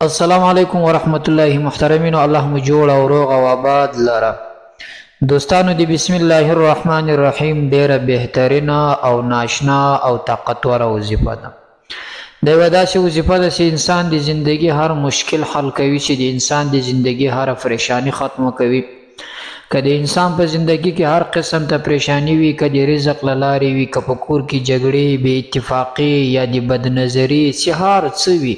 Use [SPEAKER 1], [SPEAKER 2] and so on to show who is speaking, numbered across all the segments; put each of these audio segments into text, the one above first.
[SPEAKER 1] السلام علیکم ورحمت الله محترمینو، الله مو جوړ او روغ او آباد لره. دوستانو دی بسم الله الرحمن الرحیم ډیره بهترینه او ناشنا او طاقتوره وظیفه ده. دا یوه داسې وظیفه ده چې انسان د زندگی هر مشکل حل کوي، چې د انسان د زندگی هر پریشانی ختمه کوي. که د انسان په زندگی کې هر قسم ته پریشانی وي، که د رزق له لارې وي، که په کور کې جګړې بې اتفاقي یا د بدنظري چې هر څه وي،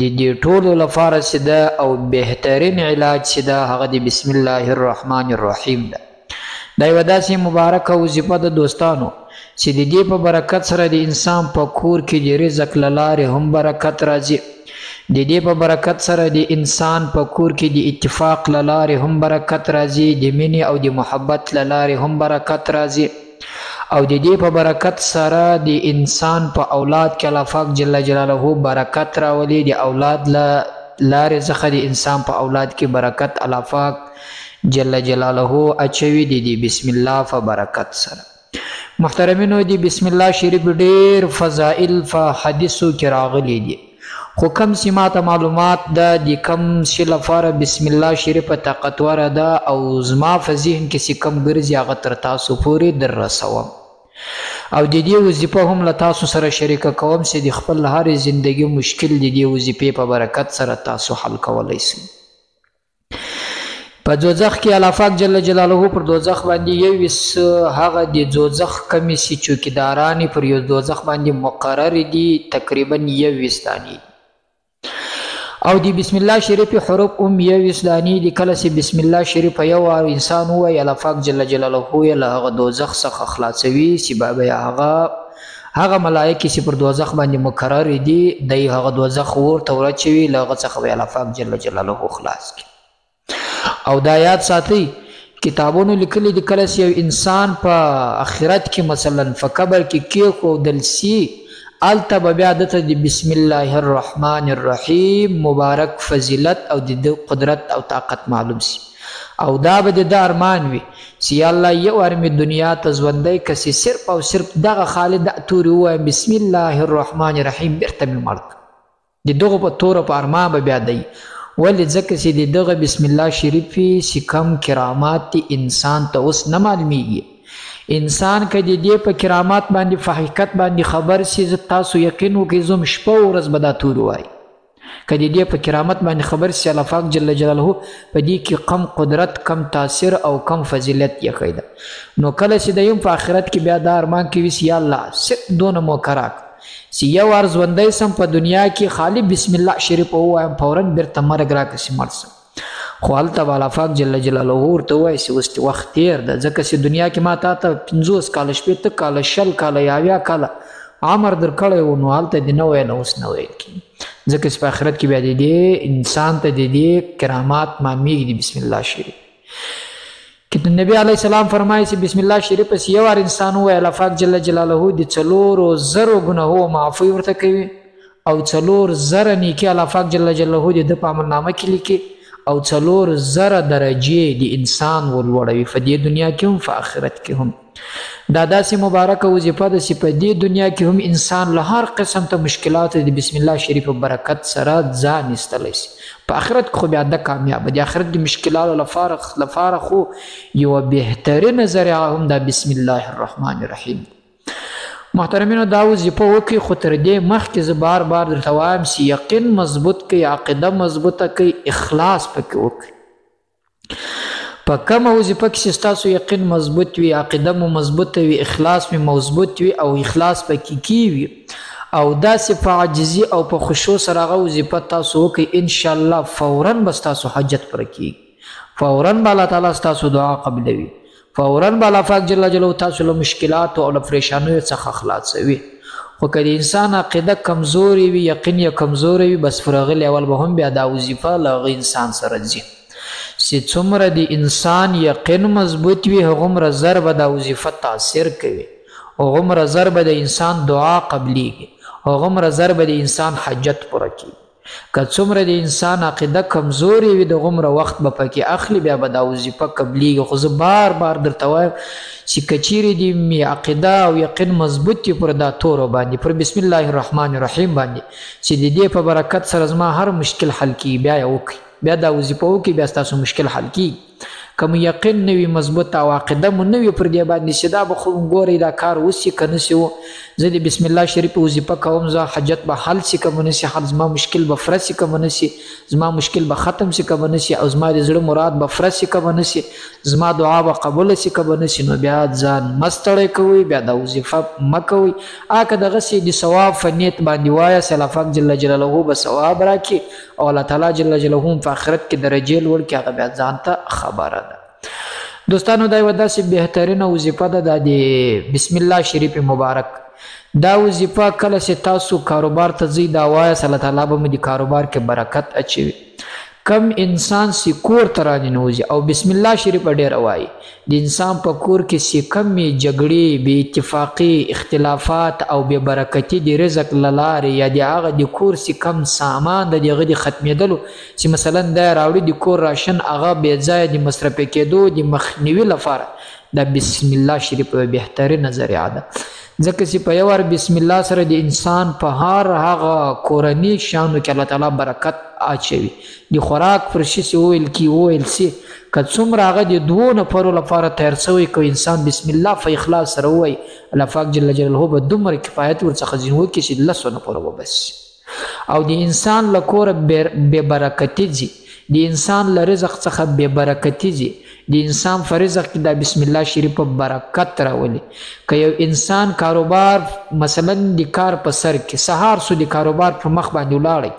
[SPEAKER 1] د دې ټولو لپاره چې ده او بهترین علاج چې ده هغه د بسم الله الرحمن الرحیم ده. دا یوه داسې مبارکه وظیفه ده دوستانو چې د دې په برکت سره د انسان په کور کې د رزق له لارې هم برکت راځي، د دې په برکت سره د انسان په کور کې د اتفاق له لارې هم برکت راځي، د مینې او د محبت له لارې هم برکت راځي، او د دې په برکت سره د انسان په اولاد کې الله پاک جل جلاله برکت راولي. د اولاد له لارې څخه د انسان په اولاد کې برکت الله پاک جل جلاله اچوي د دې بسم الله په برکت سره. محترمینو، د بسم الله شریف ډیر فضائل په حدیثو کې راغلي دي، خو کم چې ماته معلومات ده د کم شي لپاره بسم الله شریف طاقتوره ده او زما په ذهن کې چې کم ګرځي هغه تر تاسو پورې در رسوم، او د دې وظیفه هم له تاسو سره شریکه کوم چې د خپل هر زندگی مشکل د دې وظیفې په برکت سره تاسو حل کولی شئ. په دوزخ کې الله پاک جل جلاله پر دوزخ باندې یو هغه د دوزخ کمی چې چوکیداران پر یو دوزخ باندې مقرر دي، تقریبا 21 دانې، او د بسم الله شریف حروف هم 21 دانې دي. کله چې بسم الله شریف یو انسان ووایي، الله پاک جل جلاله یې له هغه دوزخ څخه خلاصوي، چې بابا هغه ملایکې چې پر دوزخ باندې مقرر دي دی هغه دوزخ ورته ورچوي، له هغه څخه به الله پاک جل جلاله خلاص کړي. او دا یاد ساتئ، کتابونو لیکلي دي کله چې یو انسان په آخرت کې مثلا په قبر کې کېښودل سي، هلته به بیا دته د بسم الله الرحمن الرحیم مبارک فضیلت او د قدرت او طاقت معلوم سي، او دا به د ده ارمان وي چې یا الله یو وار مې دنیا ته ژوندی کسي صرف او صرف دغه خالي دا تورې ووایم بسم الله الرحمن الرحیم بیرته مې مړ کړه. د دغو په توره په ارمان به بیا دی، ولې ځکه چې د دغه بسم الله شریف چې کم کرامات دي انسان ته اوس نه معلومیږي. انسان که د دې په کرامات باندې په حقیقت باندې خبر سي، زه تاسو یقین وکړئ زه شپه ورځ به دا تورې وایي، که د دې په کرامت باندې خبر سي الله پاک جل جلاله په دې کې کم قدرت، کم تاثیر او کم فضیلت یې ښیي ده. نو کله چې د یم په آخرت کې بیا دا ارمان کوي چې یا الله صرف دونه موقع راکړه چې یو وار ژوندی سم په دنیا کې خالی بسم الله شریف ووایم، فورا بیرته مرګ راکړه چې مړ سم. خو هلته به الله پاک جل جلاله ورته ووایي چې اوس وخت تېر ده، ځکه چې دنیا کې ما تا ته 50 کاله 60 کاله 60 کاله یا 80 کاله عمر در کړی و، نو هلته دې نه ویل اوس نه ویل کېږي، ځکه چې په آخرت کې بیا د دې انسان ته د دې کرامات معلومیږي د بسم الله شریف. که نبی علیه السلام فرمایي چې بسم الله شریف پس یو وار انسان ووایي، الله پاک جل جلاله د 4,000 ګناهو معافي ورته کوي، او 4,000 نیکي الله پاک جل جلاله د ده په عملنامه کې لیکي، او 4,000 درجې د انسان ورلوړوي په دې دنیا کې هم په آخرت کې هم. دا داسې مبارکه وظیفه ده چې په دې دنیا کې هم انسان له هر قسم ته مشکلاتو د بسم الله شریف په برکت سره ځان ایستلی شي. په آخرت کې خو بیا ده کامیابه، د آخرت د مشکلاتو لپاره خو یوه بهترینه ذریعه هم دا بسم الله الرحمن الرحیم. محترمینو، دا وظیفه وکړئ، خو تر دې مخکې زه بار بار درته وایم چې یقین مضبوط کړئ، عقیده مضبوطه کړئ، اخلاص پکې وکړئ. په کومه وظیفه کې چې ستاسو یقین مضبوط وي، عقیده مو مضبوطه وي، اخلاص مو مضبوط وي او اخلاص پکې کیوي، او داسې په عاجزي او په خشوع سره هغه وظیفه تاسو وکړئ، انشاءالله فورا به ستاسو حاجت پوره کیږي، فورا به الله تعالی ستاسو دعا قبلوي، فورا به الله پاک جل جلاله تاسو له مشکلاتو او له پریشانیو څخه خلاصوي. خو که د انسان عقیده کمزورې وي، یقین یې کمزوری وي، بس فرغلی اول به هم بیا دا وظیفه له هغه انسان سره ځي. چې څومره د انسان یقین مضبوط وي هغومره زر به دا وظیفه تاثیر کوي، هغومره زر به د انسان دعا قبلیږي، هغومره زر به د انسان حاجت پوره کیږي. که څومره د انسان عقیده کمزورې وي دغومره وخت به پکې اخلي بیا به دا وظیفه قبلیږي. خو زه بار بار درته وایم چې که چیرې دې مې عقیده او یقین مضبوط وي پر دا تورو باندې، پر بسم الله الرحمن الرحیم باندې، چې د دې په برکت سره زما هر مشکل حل کیږي، بیا یې وکړئ، بیا دا وظیفه وکړئ، بیا ستاسو مشکل حل کیږي. که مو یقین نه وي مضبوط او عقیده مو نه وي پر دې باندې چې دا به خو ګورئ دا کار وسي که نه سي، زه د بسم الله شریف وظیفه کوم، زه حاجت به حل سي که به نه سي حل، زما مشکل به فره سي که به نه سي، زما مشکل به ختم سي که به نه سي، او زما د زړه مراد به فره سي که به نه سي، زما دعا به قبوله سي که به نه سي، نو بیا ځان مه ستړی کوئ، بیا دا وظیفه مه کوئ. که دغسې د ثواب په نیت باندې وایاست، الله پاک جل جلاله به ثواب راکړي او الله تعالی جل جلاله په آخرت کې درجې لوړ کړي، هغه بیا ځان ته خبره ده. دوستانو دا یوه داسې بهترینه وظیفه ده دا د بسم الله شریف مبارک. دا وظیفه کله چې تاسو کاروبار ته ځئ دا وایاست، الله تعالی به مو د کاروبار کې برکت اچوي. کم انسان چې کور ته راننوځي او بسم الله شریف ډېره وایي، د انسان په کور کې چې کمې جګړې، بې اتفاقي، اختلافات او بې برکتي د رزق له لارې یا د هغه د کور چې کم سامان د هغه د ختمېدلو چې مثلا دا راوړي د کور راشن هغه بې ځایه د مصرفې کېدو د مخنیوي لپاره دا بسم الله شریف یوه بهترینه ذریعه ده. ځکه چې په یو وار بسم الله سره د انسان په هر هغه کورني شیانو کې الله تعالی برکت اچوي. د خوراک پر شي چې وویل سي که څومره هغه د دوو نفرو لپاره تیار شوی، که انسان بسم الله په اخلاص سره ووایي، الله پاک جل جلاله به دومره کفایت ورڅخه ځینې وکړي چې 10 نفرو به بس. او د انسان له کوره بې برکتي ځي، د انسان له رزق څخه بې برکتي ځي، د انسان په رزق کې دا بسم الله شریف په برکت راولي. که یو انسان کاروبار مثلا د کار په سر کې سهار سو د کاروبار په مخ باندې ولاړی،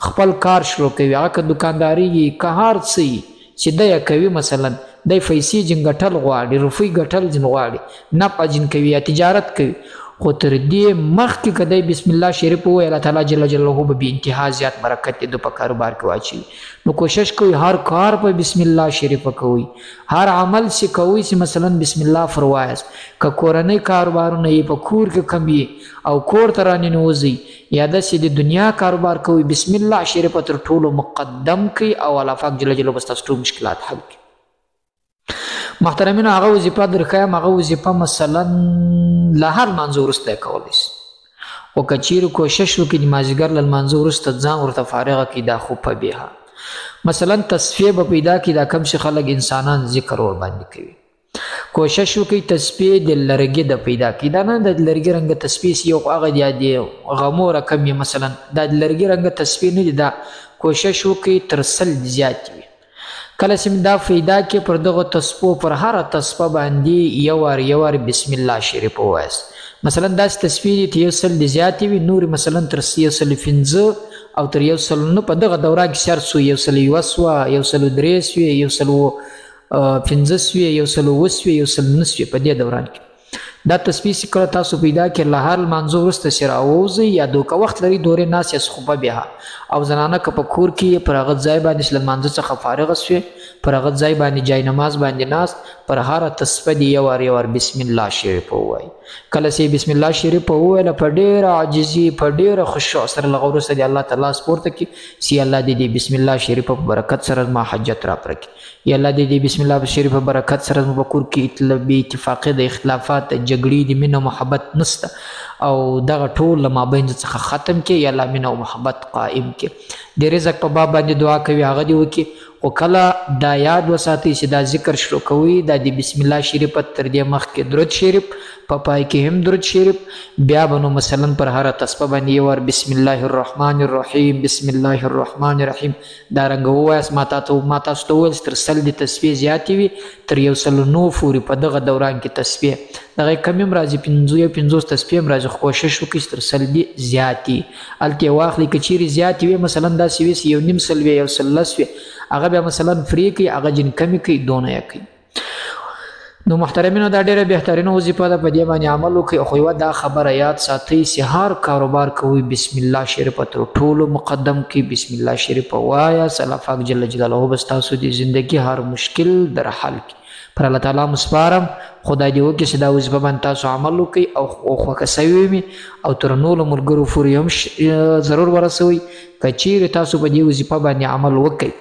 [SPEAKER 1] خپل کار شروع کوي، هغه که دکانداري وي که هر څه وي چې دی یې کوي، مثلا دی پیسې جن ګټل غواړي، روپۍ ګټل جن غواړي، نفع جن کوي یا تجارت کوي، خو تر دې مخکې که دی بسم الله شریف ووایي، الله تعالی جل جلاله به بې انتها زیات برکت د په کاروبار کې واچوي. نو کوشش کوئ هر کار په بسم الله شریف کوئ، هر عمل چې کوئ چې مثلا بسم الله فرمایاست. که کورنۍ کاروبارونه یې په کور کې کم وي او کور ته راننوځئ، یا داسې د دنیا کاروبار کوئ، بسم الله شریف تر ټولو مقدم کړئ او الله پاک جل جلاله به ستاسو ټول مشکلات حل کړي. محترمینو هغه وظیفه درښیم، هغه وظیفه مثلا له هر لمانځه وروسته یې کولی شئ، خو که چیرې کوشش وکړي د مازدیګر له لمانځه وروسته ځان ورته فارغه کړي، دا خو په بېها. مثلا تصفیه به پیدا کړي، دا کم چې خلک انسانان ذکر ورباندې کوي، کوشش وکړئ تصفیه د لرګي د پیدا کړي، دا نه د لرګي رنګه تصفیه چې یو هغه د غمو رقم یې مثلا دا د لرګي رنګه تصفیه نه دي، دا کوشش وکړئ تر 100 زیات وي. کله چې دا پیدا کې پر دغه تصفو پر هره تصفه باندې یو وار بسم الله شریف ووایاست. مثلا داسې تصفیې دي چې 100 زیاتې وي، نورې مثلا تر 115 او تر 109 په دغه دوره کې سر سو، 101 سوه، 103 سوې، 115 سوې، 109 سوې، 109 سوې په دې دوران کې. دا تصفیې چې کله تاسو پیدا کړئ له هر لمانځه وروسته چې راووځئ، یا که وخت لرئ دورې ناست یاست خو به بیا، او زنانه که په کور کې پر هغه ځای باندې چې له لمانځه څخه فارغه شوې، پر هغه ځای باندې جای نماز باندې ناست، پر هره تصفه دې یو وار بسم الله شریف ووایي. کله چې بسم الله شریف وویله په ډېره عاجزي، په ډېره خشوع سره له هغه وروسته دې الله تعالی سپورته کړي چې الله دې بسم الله شریف په برکت سره زما حاجت راپوره کړي، یا الله دې بسم الله شریف په برکت سره زما په کور کې بې اتفاقي د اختلافات د جګړې د مینه او محبت نسته، او دغه ټول له مابین څخه ختم کړي، یا الله مینه او محبت قائم کړي. د رزق په باب باندې دعا کوي هغه دې وکړي، خو کله دا یاد وساتئ چې دا ذکر شروع کوئ دا د بسم الله شریف تر دې مخکې درود شریف، په پای کې هم درود شریف، بیا به نو مثلا پر هره تصفه باندې یو وار بسم الله الرحمن الرحیم، بسم الله الرحمن الرحیم دا رنګه ووایاست. ما تاسو ته وویل چې تر 100 د تصفیې زیاتې وي، تر 109 پورې په دغه دوران کې تصفیه دغه کم هم راځي، 50 تصفیې هم راځي، خو کوشش وکړئ چې تر 100 زیاتې هلته یې واخلئ. که چیرې زیاتې وي مثلا داسې وي چې 1.5 سل وي، 1.10 وي، هغه بیا مثلا فری کوي، هغه جن کمې کوي، دونه یې کوي. نو محترمینو دا ډېره بهترینه وظیفه ده، په دې باندې عمل وکړئ. خو یوه دا خبره یاد ساتئ چې هر کاروبار کوئ بسم الله شریف تر ټولو مقدم کړئ، بسم الله شریف ووایاست، الله پاک جل جلاله به ستاسو د زندګي هر مشکل در حل کړي. پر الله تعالی مسپارم خدای دې وکړي چې دا وظیفه باندې تاسو عمل وکړئ او خوښه سوې مې او تر نورو ملګرو پورې هم ضرور ورسوئ که چیرې تاسو په دې وظیفه باندې عمل وکړئ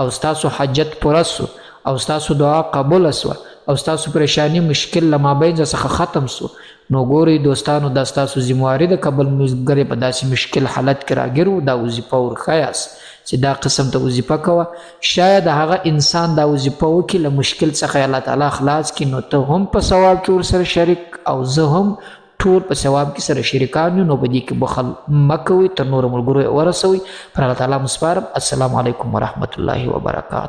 [SPEAKER 1] او ستاسو حاجت پوره سو او ستاسو دعا قبوله سوه او ستاسو پریشانی مشکل له مابین څخه ختم سو نو ګورئ دوستانو دا ستاسو ذمواري ده که بل ملګری په داسې مشکل حالت کې راګیر و دا وظیفه ورښایاست چې دا قسم ته وظیفه کوه شاید هغه انسان دا وظیفه وکړي له مشکل څخه الله تعالی خلاص کړي نو ته هم په ثواب کې ورسره شریک او زه هم ټول په ثواب کې سره شریکان یو نو په دې کې بخل مه کوئ تر نورو ملګرو ورسوئ پر الله تعالی مسپارم السلام علیکم ورحمت الله وبرکاته